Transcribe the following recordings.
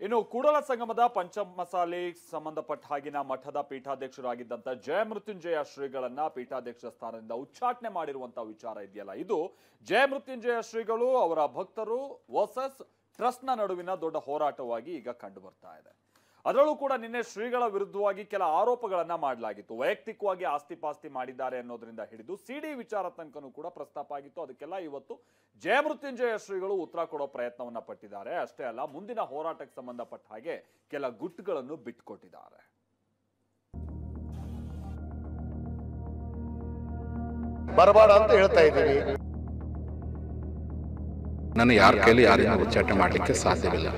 ಇನ್ನು ಕೂಡಲ ಸಂಗಮದ ಪಂಚಮಸಾಲಿ ಸಂಬಂಧಪಟ್ಟ ಹಾಗಿನ ಮಠದ ಪೀಠಾಧ್ಯಕ್ಷರಾಗಿದ್ದಂತ ಜಯಮೃತ್ಯುಂಜಯ ಶ್ರೀಗಳನ್ನ ಪೀಠಾಧ್ಯಕ್ಷ ಸ್ಥಾನದಿಂದ ಉಚ್ಚಾಟನೆ ಮಾಡಿರುವಂತಹ ವಿಚಾರ ಇದೆಯಲ್ಲ, ಇದು ಜಯಮೃತ್ಯುಂಜಯ ಶ್ರೀಗಳು ಅವರ ಭಕ್ತರು ವರ್ಸಸ್ ಟ್ರಸ್ಟ್ನ ನಡುವಿನ ದೊಡ್ಡ ಹೋರಾಟವಾಗಿ ಈಗ ಕಂಡು ಬರ್ತಾ ಇದೆ. ಅದರಲ್ಲೂ ಕೂಡ ನಿನ್ನೆ ಶ್ರೀಗಳ ವಿರುದ್ಧವಾಗಿ ಕೆಲ ಆರೋಪಗಳನ್ನ ಮಾಡಲಾಗಿತ್ತು. ವೈಯಕ್ತಿಕವಾಗಿ ಆಸ್ತಿ ಪಾಸ್ತಿ ಮಾಡಿದ್ದಾರೆ ಅನ್ನೋದ್ರಿಂದ ಹಿಡಿದು ಸಿಡಿ ವಿಚಾರ ತನಕನೂ ಕೂಡ ಪ್ರಸ್ತಾಪ ಆಗಿತ್ತು. ಅದಕ್ಕೆಲ್ಲ ಇವತ್ತು ಜಯಮೃತ್ಯುಂಜಯ ಶ್ರೀಗಳು ಉತ್ತರ ಕೊಡೋ ಪ್ರಯತ್ನವನ್ನ ಪಟ್ಟಿದ್ದಾರೆ. ಅಷ್ಟೇ ಅಲ್ಲ, ಮುಂದಿನ ಹೋರಾಟಕ್ಕೆ ಸಂಬಂಧಪಟ್ಟ ಹಾಗೆ ಕೆಲ ಗುಟ್ಟುಗಳನ್ನು ಬಿಟ್ಟುಕೊಟ್ಟಿದ್ದಾರೆ. ಬರಬೇಡ ಅಂತ ಹೇಳ್ತಾ ಇದ್ದೀವಿ. ನಾನು ಯಾರ ಕೈಲಿ ಯಾರನ್ನ ಉಚ್ಚಾಟನೆ ಮಾಡಲಿಕ್ಕೆ ಸಾಧ್ಯವಿಲ್ಲ.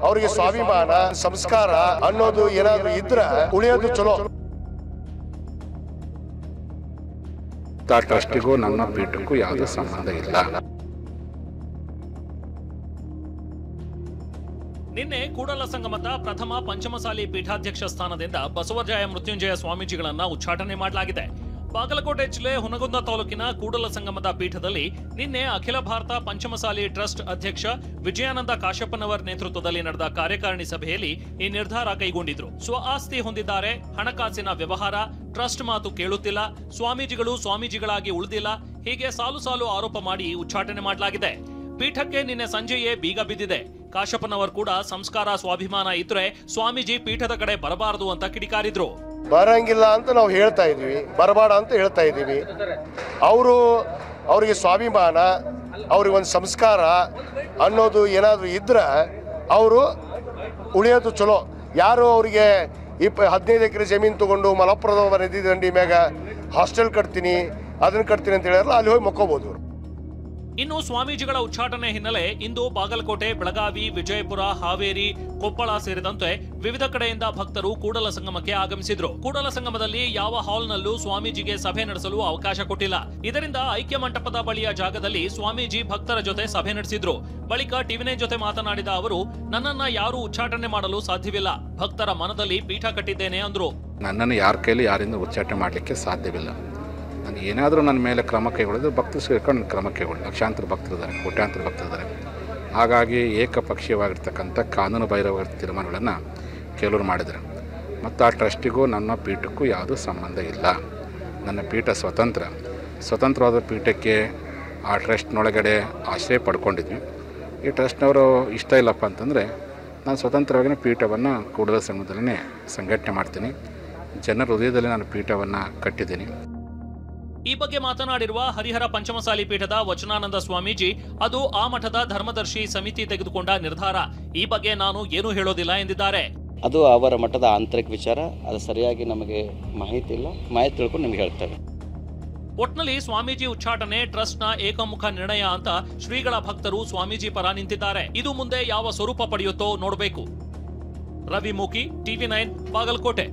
ಅವರಿಗೆ ಸ್ವಾಭಿಮಾನ ಸಂಸ್ಕಾರ ಅನ್ನೋದು ಏನಾದ್ರು ಇದ್ರ ಉಳಿಯೋದು ಚಲೋ. ಟ್ರಸ್ಟಿಗೂ ನನ್ನ ಪೀಠಕ್ಕೂ ಯಾವುದೇ ಸಂಬಂಧ ಇಲ್ಲ. ನಿನ್ನೆ ಕೂಡಲ ಸಂಗಮದ ಪ್ರಥಮ ಪಂಚಮಸಾಲಿ ಪೀಠಾಧ್ಯಕ್ಷ ಸ್ಥಾನದಿಂದ ಬಸವಜಯ ಮೃತ್ಯುಂಜಯ ಸ್ವಾಮೀಜಿಗಳನ್ನ ಉಚ್ಚಾಟನೆ ಮಾಡಲಾಗಿದೆ. ಬಾಗಲಕೋಟೆ ಜಿಲ್ಲೆ ಹುನಗುಂದ ತಾಲೂಕಿನ ಕೂಡಲ ಸಂಗಮದ ಪೀಠದಲ್ಲಿ ನಿನ್ನೆ ಅಖಿಲ ಭಾರತ ಪಂಚಮಸಾಲಿ ಟ್ರಸ್ಟ್ ಅಧ್ಯಕ್ಷ ವಿಜಯಾನಂದ ಕಾಶಪ್ಪನವರ್ ನೇತೃತ್ವದಲ್ಲಿ ನಡೆದ ಕಾರ್ಯಕಾರಿಣಿ ಸಭೆಯಲ್ಲಿ ಈ ನಿರ್ಧಾರ ಕೈಗೊಂಡಿದ್ರು. ಸ್ವ ಆಸ್ತಿ ಹೊಂದಿದ್ದಾರೆ, ಹಣಕಾಸಿನ ವ್ಯವಹಾರ, ಟ್ರಸ್ಟ್ ಮಾತು ಕೇಳುತ್ತಿಲ್ಲ, ಸ್ವಾಮೀಜಿಗಳು ಸ್ವಾಮೀಜಿಗಳಾಗಿ ಉಳಿದಿಲ್ಲ, ಹೀಗೆ ಸಾಲು ಸಾಲು ಆರೋಪ ಮಾಡಿ ಉಚ್ಚಾಟನೆ ಮಾಡಲಾಗಿದೆ. ಪೀಠಕ್ಕೆ ನಿನ್ನೆ ಸಂಜೆಯೇ ಬೀಗ ಬಿದ್ದಿದೆ. ಕಾಶಪ್ಪನವರ್ ಕೂಡ ಸಂಸ್ಕಾರ ಸ್ವಾಭಿಮಾನ ಇದ್ರೆ ಸ್ವಾಮೀಜಿ ಪೀಠದ ಕಡೆ ಬರಬಾರದು ಅಂತ ಕಿಡಿಕಾರಿದ್ರು. ಬರಂಗಿಲ್ಲ ಅಂತ ನಾವು ಹೇಳ್ತಾ ಇದೀವಿ, ಬರಬೇಡ ಅಂತ ಹೇಳ್ತಾ ಇದ್ದೀವಿ. ಅವರಿಗೆ ಸ್ವಾಭಿಮಾನ, ಅವ್ರಿಗೆ ಒಂದು ಸಂಸ್ಕಾರ ಅನ್ನೋದು ಏನಾದರೂ ಇದ್ರೆ ಅವರು ಉಳಿಯೋದು ಚಲೋ. ಯಾರು ಅವರಿಗೆ 15 ಎಕರೆ ಜಮೀನು ತಗೊಂಡು ಮಲಪ್ರದ ನದಿ ದಂಡಿ ಮ್ಯಾಗ ಹಾಸ್ಟೆಲ್ ಕಟ್ತೀನಿ ಅದನ್ನ ಕಟ್ತೀನಿ ಅಂತ ಹೇಳಿರಲ್ಲ, ಅಲ್ಲಿ ಹೋಗಿ ಮಕ್ಕೋಬಹುದು. ಇನ್ನು ಸ್ವಾಮೀಜಿಗಳ ಉಚ್ಚಾಟನೆ ಹಿನ್ನೆಲೆ ಇಂದು ಬಾಗಲಕೋಟೆ, ಬೆಳಗಾವಿ, ವಿಜಯಪುರ, ಹಾವೇರಿ, ಕೊಪ್ಪಳ ಸೇರಿದಂತೆ ವಿವಿಧ ಕಡೆಯಿಂದ ಭಕ್ತರು ಕೂಡಲ ಸಂಗಮಕ್ಕೆ ಆಗಮಿಸಿದ್ರು. ಕೂಡಲ ಸಂಗಮದಲ್ಲಿ ಯಾವ ಹಾಲ್ನಲ್ಲೂ ಸ್ವಾಮೀಜಿಗೆ ಸಭೆ ನಡೆಸಲು ಅವಕಾಶ ಕೊಟ್ಟಿಲ್ಲ. ಇದರಿಂದ ಐಕ್ಯ ಮಂಟಪದ ಬಳಿಯ ಜಾಗದಲ್ಲಿ ಸ್ವಾಮೀಜಿ ಭಕ್ತರ ಜೊತೆ ಸಭೆ ನಡೆಸಿದ್ರು. ಬಳಿಕ ಟಿವಿ9 ಜೊತೆ ಮಾತನಾಡಿದ ಅವರು, ನನ್ನನ್ನ ಯಾರೂ ಉಚ್ಚಾಟನೆ ಮಾಡಲು ಸಾಧ್ಯವಿಲ್ಲ, ಭಕ್ತರ ಮನದಲ್ಲಿ ಪೀಠ ಕಟ್ಟಿದ್ದೇನೆ ಅಂದ್ರು. ನನ್ನನ್ನು ಯಾರ ಕೈಲಿ ಯಾರಿಂದ ಉಚ್ಚಾಟನೆ ಮಾಡಲಿಕ್ಕೆ ಸಾಧ್ಯವಿಲ್ಲ. ನಾನು ಏನಾದರೂ ನನ್ನ ಮೇಲೆ ಕ್ರಮ ಕೈಗೊಳ್ಳೋದು ಭಕ್ತರು ಸೇರ್ಕೊಂಡು ಕ್ರಮ ಕೈಗೊಳ್ಳೋದು. ಲಕ್ಷಾಂತರ ಭಕ್ತರಿದ್ದಾರೆ, ಕೋಟ್ಯಾಂತರ ಭಕ್ತರಿದ್ದಾರೆ. ಹಾಗಾಗಿ ಏಕಪಕ್ಷೀಯವಾಗಿರ್ತಕ್ಕಂಥ ಕಾನೂನು ಬಾಹಿರವಾಗಿರ್ತ ತೀರ್ಮಾನಗಳನ್ನು ಕೆಲವರು ಮಾಡಿದ್ದಾರೆ. ಮತ್ತು ಆ ಟ್ರಸ್ಟಿಗೂ ನನ್ನ ಪೀಠಕ್ಕೂ ಯಾವುದೂ ಸಂಬಂಧ ಇಲ್ಲ. ನನ್ನ ಪೀಠ ಸ್ವತಂತ್ರವಾದ ಪೀಠಕ್ಕೆ ಆ ಟ್ರಸ್ಟ್ನೊಳಗಡೆ ಆಶ್ರಯ ಪಡ್ಕೊಂಡಿದ್ವಿ. ಈ ಟ್ರಸ್ಟ್ನವರು ಇಷ್ಟ ಇಲ್ಲಪ್ಪ ಅಂತಂದರೆ ನಾನು ಸ್ವತಂತ್ರವಾಗಿ ಪೀಠವನ್ನು ಕೂಡಲ ಸಂಘದಲ್ಲೇ ಸಂಘಟನೆ ಮಾಡ್ತೀನಿ. ಜನರ ಹೃದಯದಲ್ಲಿ ನಾನು ಪೀಠವನ್ನು ಕಟ್ಟಿದ್ದೀನಿ. ಈ ಬಗ್ಗೆ ಮಾತನಾಡಿರುವ ಹರಿಹರ ಪಂಚಮಸಾಲಿ ಪೀಠದ ವಚನಾನಂದ ಸ್ವಾಮೀಜಿ, ಅದು ಆ ಮಠದ ಧರ್ಮದರ್ಶಿ ಸಮಿತಿ ತೆಗೆದುಕೊಂಡ ನಿರ್ಧಾರ, ಈ ಬಗ್ಗೆ ನಾನು ಏನೂ ಹೇಳೋದಿಲ್ಲ ಎಂದಿದ್ದಾರೆ. ಅದು ಅವರ ಮಠದ ಆಂತರಿಕ ವಿಚಾರ, ಅದು ಸರಿಯಾಗಿ ನಮಗೆ ಮಾಹಿತಿ ಇಲ್ಲ, ಮಾಹಿತಿ ತಿಳ್ಕೊಂಡು ನಿಮ್ಗೆ ಹೇಳ್ತೇವೆ. ಒಟ್ನಲ್ಲಿ ಸ್ವಾಮೀಜಿ ಉಚ್ಚಾಟನೆ ಟ್ರಸ್ಟ್ನ ಏಕಮುಖ ನಿರ್ಣಯ ಅಂತ ಶ್ರೀಗಳ ಭಕ್ತರು ಸ್ವಾಮೀಜಿ ಪರ ನಿಂತಿದ್ದಾರೆ. ಇದು ಮುಂದೆ ಯಾವ ಸ್ವರೂಪ ಪಡೆಯುತ್ತೋ ನೋಡಬೇಕು. ರವಿ ಮೂಕಿ, ಟಿವಿ9, ಬಾಗಲಕೋಟೆ.